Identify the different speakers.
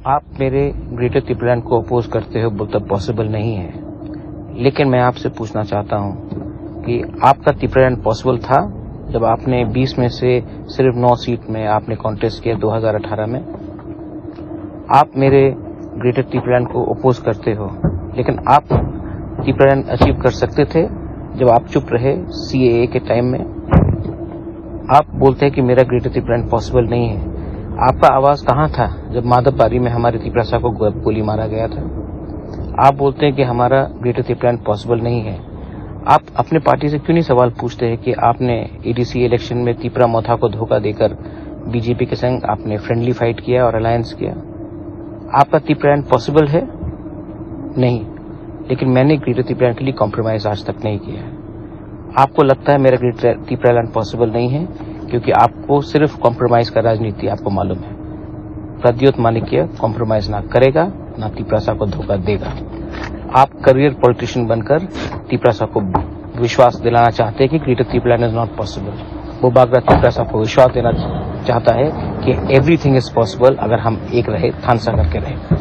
Speaker 1: आप मेरे ग्रेटर त्रिपुरालैंड को अपोज करते हो बोलते पॉसिबल नहीं है, लेकिन मैं आपसे पूछना चाहता हूं कि आपका त्रिपुरालैंड पॉसिबल था जब आपने 20 में से सिर्फ 9 सीट में आपने कॉन्टेस्ट किया 2018 में। आप मेरे ग्रेटर त्रिपुरालैंड को अपोज करते हो, लेकिन आप त्रिपुरालैंड अचीव कर सकते थे जब आप चुप रहे CAA के टाइम में। आप बोलते हैं कि मेरा ग्रेटर त्रिपुरालैंड पॉसिबल नहीं है। आपका आवाज कहाँ था जब माधवबारी में हमारे त्रिपुरा को गोली मारा गया था? आप बोलते हैं कि हमारा ग्रेटर त्रिपुरालैंड पॉसिबल नहीं है। आप अपने पार्टी से क्यों नहीं सवाल पूछते हैं कि आपने ADC इलेक्शन में त्रिपुरा मोथा को धोखा देकर बीजेपी के संग आपने फ्रेंडली फाइट किया और अलायंस किया? आपका त्रिपुरालैंड पॉसिबल है? नहीं, लेकिन मैंने ग्रेटर त्रिपुरालैंड के लिए कॉम्प्रोमाइज आज तक नहीं किया है। आपको लगता है मेरा ग्रेटर त्रिपुरालैंड पॉसिबल नहीं है क्योंकि आपको सिर्फ कॉम्प्रोमाइज का राजनीति आपको मालूम है। प्रद्योत माणिक्य कॉम्प्रोमाइज ना करेगा, ना त्रिपुरा को धोखा देगा। आप करियर पॉलिटिशियन बनकर त्रिपुरा को विश्वास दिलाना चाहते हैं कि greater Tripuraland is not possible. वो बागरा त्रिपुरा को विश्वास देना चाहता है कि एवरीथिंग इज पॉसिबल अगर हम एक रहे, थानसा करके रहे।